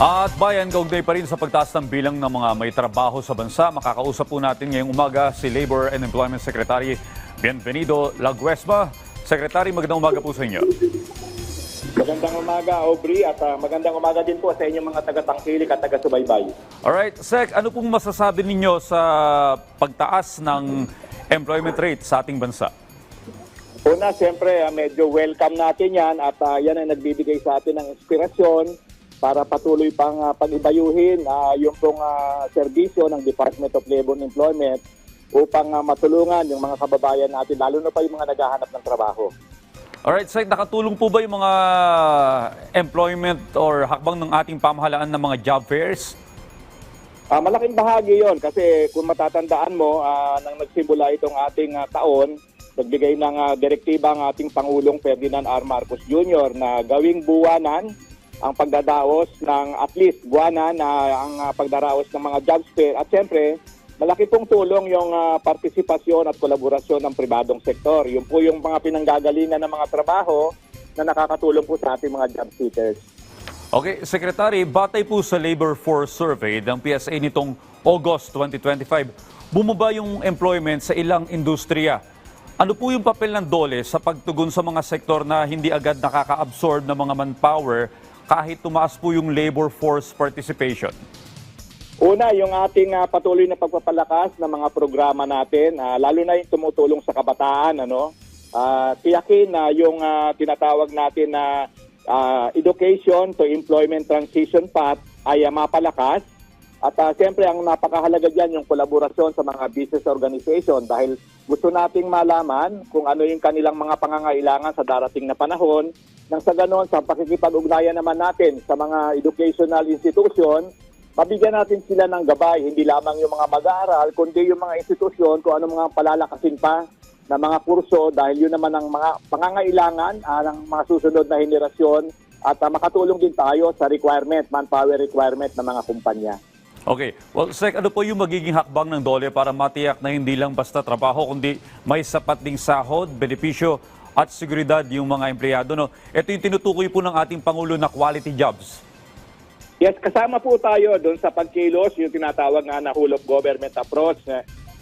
At bayan, kaugnay pa rin sa pagtaas ng bilang ng mga may trabaho sa bansa. Makakausap po natin ngayong umaga si Labor and Employment Secretary Bienvenido Laguesma. Secretary, magandang umaga po sa inyo. Magandang umaga, Aubrey, at magandang umaga din po sa inyong mga taga-tangkilik at taga-subaybay. Alright, Sec, ano pong masasabi ninyo sa pagtaas ng employment rate sa ating bansa? Una, siyempre, medyo welcome natin yan at yan ang nagbibigay sa atin ng inspirasyon para patuloy pang pag-ibayuhin yung pong serbisyo ng Department of Labor and Employment upang matulungan yung mga kababayan natin, lalo na pa yung mga naghahanap ng trabaho. Alright, Sec, nakatulong po ba yung mga employment or hakbang ng ating pamahalaan ng mga job fairs? Malaking bahagi yon kasi kung matatandaan mo, nang nagsimula itong ating taon, nagbigay ng direktiba ang ating Pangulong Ferdinand R. Marcos Jr. na gawing buwanan ang pagdadaos ng at least buwanan na ang pagdaraos ng mga job fair. At siyempre, malaki pong tulong yung partisipasyon at kolaborasyon ng pribadong sektor. Yun po yung mga pinanggagalingan ng mga trabaho na nakakatulong po sa ating mga job seekers. Okay, Secretary, batay po sa Labor Force Survey ng PSA nitong August 2025, bumaba yung employment sa ilang industriya. Ano po yung papel ng DOLE sa pagtugon sa mga sektor na hindi agad nakaka-absorb ng mga manpower kahit tumaas po yung labor force participation? Una, yung ating patuloy na pagpapalakas ng mga programa natin, lalo na yung tumutulong sa kabataan, tiyakin na yung tinatawag natin na education to employment transition path ay mapalakas. At siyempre, ang napakahalaga dyan yung kolaborasyon sa mga business organization dahil gusto nating malaman kung ano yung kanilang mga pangangailangan sa darating na panahon. Nang sa ganon, sa pakikipag-ugnayan naman natin sa mga educational institution, mabigyan natin sila ng gabay, hindi lamang yung mga mag-aaral, kundi yung mga institusyon kung ano mga palalakasin pa na mga kurso dahil yun naman ang mga pangangailangan ng mga susunod na henerasyon at makatulong din tayo sa requirement, manpower requirement ng mga kumpanya. Okay. Well, Sec, ano po yung magiging hakbang ng DOLE para matiyak na hindi lang basta trabaho, kundi may sapat ding sahod, benepisyo at seguridad yung mga empleyado, no? Ito yung tinutukoy po ng ating Pangulo na quality jobs. Yes, kasama po tayo doon sa pagkilos, yung tinatawag nga na whole of government approach.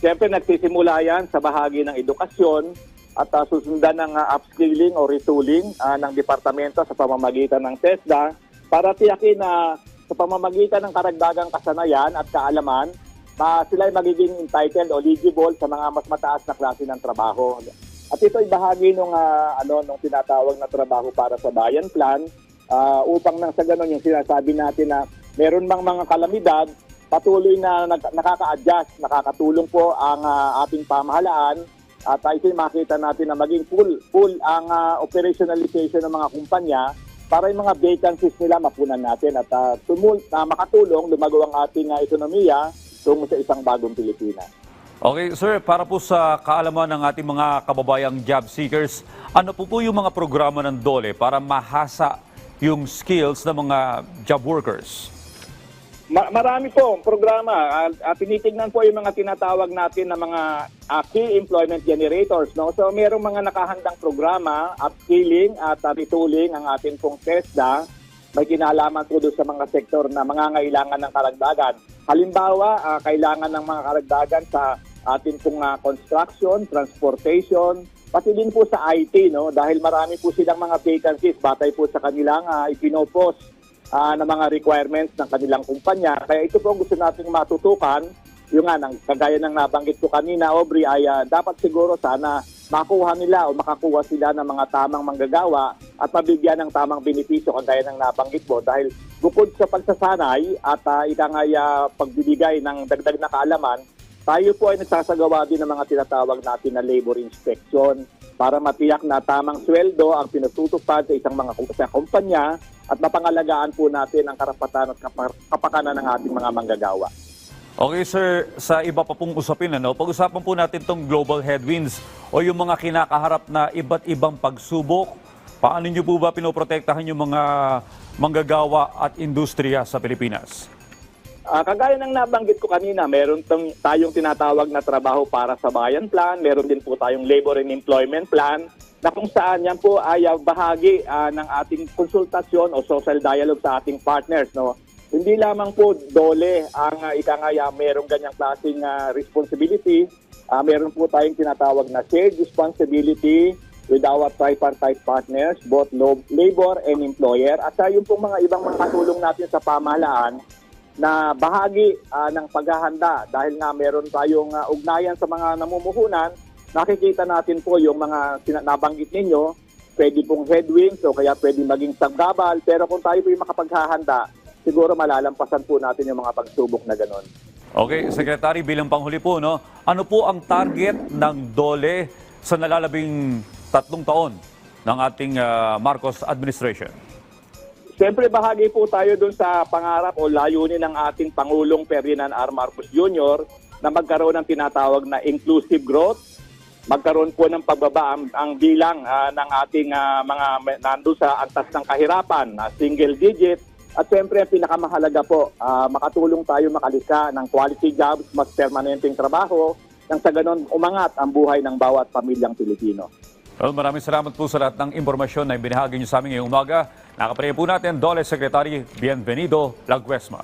Siyempre, nagsisimula yan sa bahagi ng edukasyon at susundan ng upskilling o retooling ng departamento sa pamamagitan ng TESDA para tiyakin na sa pamamagitan ng karagdagang kasanayan at kaalaman, sila ay magiging entitled o eligible sa mga mas mataas na klase ng trabaho. At ito ay bahagi nung tinatawag na trabaho para sa bayan plan upang nang sa ganon yung sinasabi natin na meron mang mga kalamidad, patuloy na nakaka-adjust, nakakatulong po ang ating pamahalaan at ito'y makita natin na maging full ang operationalization ng mga kumpanya para yung mga vacancies nila mapunan natin at makatulong lumago ang ating ekonomiya tungo sa isang bagong Pilipinas. Okay, sir, para po sa kaalaman ng ating mga kababayang job seekers, ano po yung mga programa ng DOLE para mahasa yung skills ng mga job workers? Marami po programa. Tinitignan po yung mga tinatawag natin na mga key employment generators. No? So mayroong mga nakahandang programa, upskilling at retooling ang ating pong TESDA. May kinalaman po doon sa mga sektor na mangangailangan ng karagdagan. Halimbawa, kailangan ng mga karagdagan sa ating pong construction, transportation, pati din po sa IT, no? Dahil marami po silang mga vacancies batay po sa kanilang ipinopost na mga requirements ng kanilang kumpanya. Kaya ito po gusto nating matutukan, yung kagaya ng nabanggit ko kanina, Aubrey, ay dapat siguro sana makuha nila o makakuha sila ng mga tamang manggagawa at mabigyan ng tamang benepisyo kagaya ng nabanggit mo. Dahil bukod sa pagsasanay at pagbibigay ng dagdag na kaalaman, tayo po ay nagsasagawa din ng mga tinatawag natin na labor inspection para matiyak na tamang sweldo ang pinatutupad sa isang sa kumpanya at mapangalagaan po natin ang karapatan at kapakanan ng ating mga manggagawa. Okay, sir, sa iba pa pong usapin, pag-usapan po natin itong global headwinds o yung mga kinakaharap na iba't ibang pagsubok. Paano nyo po ba pinoprotektahan yung mga manggagawa at industriya sa Pilipinas? Kagaya ng nabanggit ko kanina, meron tayong tinatawag na trabaho para sa bayan plan, meron din po tayong labor and employment plan na kung saan yan po ay bahagi ng ating konsultasyon o social dialogue sa ating partners. No? hindi lamang po DOLE ang ikangaya merong ganyang klaseng responsibility. Meron po tayong tinatawag na shared responsibility with our tripartite partners, both labor and employer. At yung pong mga ibang mga katulong natin sa pamahalaan na bahagi ng paghahanda dahil nga meron tayong ugnayan sa mga namumuhunan, nakikita natin po yung mga nabanggit ninyo, pwede pong headwinds o kaya pwede maging saggabal, pero kung tayo po yung makapaghahanda, siguro malalampasan po natin yung mga pagsubok na gano'n. Okay, Secretary, bilang panghuli po, no, ano po ang target ng DOLE sa nalalabing 3 taon ng ating Marcos administration? Siyempre bahagi po tayo dun sa pangarap o layunin ng ating Pangulong Ferdinand R. Marcos Jr. na magkaroon ng tinatawag na inclusive growth, magkaroon po ng pagbaba ang bilang ng ating mga nandun sa antas ng kahirapan, single digit. At siyempre, ang pinakamahalaga po, makatulong tayo makalika ng quality jobs, mas permanenteng trabaho, nang sa ganon umangat ang buhay ng bawat pamilyang Pilipino. Well, maraming salamat po sa lahat ng impormasyon na ibinahagi niyo sa amin ngayong umaga. Nakapareha po natin, DOLE Secretary Bienvenido Laguesma.